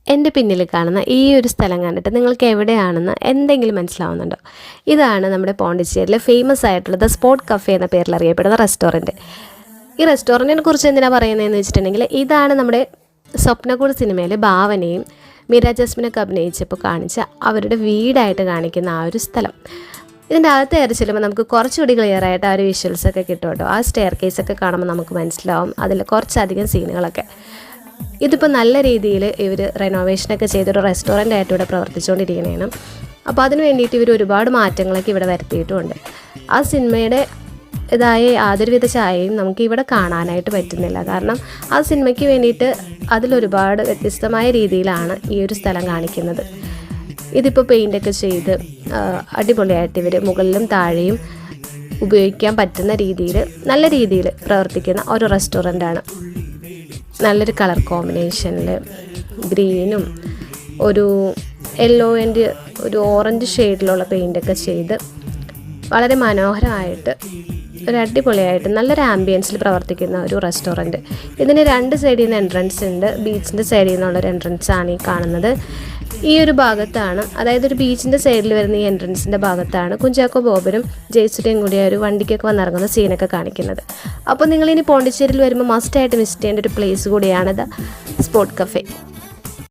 എൻ്റെ പിന്നിൽ കാണുന്ന ഈ ഒരു സ്ഥലം കണ്ടിട്ട് നിങ്ങൾക്ക് എവിടെയാണെന്ന് എന്തെങ്കിലും മനസ്സിലാവുന്നുണ്ടോ? ഇതാണ് നമ്മുടെ പോണ്ടിച്ചേരിയിലെ ഫേമസ് ആയിട്ടുള്ള ദ സ്പോട്ട് കഫേ എന്ന പേരിൽ അറിയപ്പെടുന്ന റെസ്റ്റോറൻറ്റ്. ഈ റെസ്റ്റോറൻറ്റിനെ കുറിച്ച് എന്തിനാണ് പറയുന്നതെന്ന് വെച്ചിട്ടുണ്ടെങ്കിൽ, ഇതാണ് നമ്മുടെ സ്വപ്നകൂട് സിനിമയിലെ ഭാവനയും മീര ജാസ്മിനൊക്കെ അഭിനയിച്ചപ്പോൾ കാണിച്ച അവരുടെ വീടായിട്ട് കാണിക്കുന്ന ആ ഒരു സ്ഥലം. ഇതിൻ്റെ അകത്ത് കയറി ചെല്ലുമ്പോൾ നമുക്ക് കുറച്ചുകൂടി ക്ലിയർ ആയിട്ട് ആ ഒരു വിഷ്വൽസൊക്കെ കിട്ടും കേട്ടോ. ആ സ്റ്റെയർ കേസൊക്കെ കാണുമ്പോൾ നമുക്ക് മനസ്സിലാവും അതിൽ കുറച്ചധികം സീനുകളൊക്കെ. ഇതിപ്പോൾ നല്ല രീതിയിൽ ഇവർ റെനോവേഷനൊക്കെ ചെയ്തൊരു റെസ്റ്റോറൻ്റ് ആയിട്ട് ഇവിടെ പ്രവർത്തിച്ചുകൊണ്ടിരിക്കുന്നതാണ്. അപ്പോൾ അതിന് വേണ്ടിയിട്ട് ഇവർ ഒരുപാട് മാറ്റങ്ങളൊക്കെ ഇവിടെ വരുത്തിയിട്ടുമുണ്ട്. ആ സിനിമയുടെ ഇതായ യാതൊരുവിധ ചായയും നമുക്ക് ഇവിടെ കാണാനായിട്ട് പറ്റുന്നില്ല. കാരണം ആ സിനിമയ്ക്ക് വേണ്ടിയിട്ട് അതിലൊരുപാട് വ്യത്യസ്തമായ രീതിയിലാണ് ഈ ഒരു സ്ഥലം കാണിക്കുന്നത്. ഇതിപ്പോൾ പെയിൻ്റൊക്കെ ചെയ്ത് അടിപൊളിയായിട്ട് ഇവർ മുകളിലും താഴെയും ഉപയോഗിക്കാൻ പറ്റുന്ന രീതിയിൽ നല്ല രീതിയിൽ പ്രവർത്തിക്കുന്ന ഒരു റെസ്റ്റോറൻ്റാണ്. നല്ലൊരു കളർ കോമ്പിനേഷനിൽ ഗ്രീനും ഒരു യെല്ലോ ആൻഡ് ഒരു ഓറഞ്ച് ഷെയ്ഡിലുള്ള പെയിൻ്റൊക്കെ ചെയ്ത് വളരെ മനോഹരമായിട്ട് ഒരു അടിപൊളിയായിട്ട് നല്ലൊരു ആംബിയൻസിൽ പ്രവർത്തിക്കുന്ന ഒരു റെസ്റ്റോറൻറ്റ്. ഇതിന് രണ്ട് സൈഡിൽ നിന്ന് എൻട്രൻസ് ഉണ്ട്. ബീച്ചിൻ്റെ സൈഡിൽ നിന്നുള്ളൊരു എൻട്രൻസ് ആണ് ഈ കാണുന്നത്. ഈ ഒരു ഭാഗത്താണ്, അതായത് ഒരു ബീച്ചിൻ്റെ സൈഡിൽ വരുന്ന ഈ എൻട്രൻസിൻ്റെ ഭാഗത്താണ് കുഞ്ചാക്കോ ബോബനും ജയസുരയും കൂടി ഒരു വണ്ടിക്കൊക്കെ വന്നിറങ്ങുന്ന സീനൊക്കെ കാണിക്കുന്നത്. അപ്പോൾ നിങ്ങളിനി പോണ്ടിച്ചേരിയിൽ വരുമ്പോൾ മസ്റ്റായിട്ട് വിസിറ്റ് ചെയ്യേണ്ട ഒരു പ്ലേസ് കൂടിയാണിത് സ്പോട്ട് കഫേ.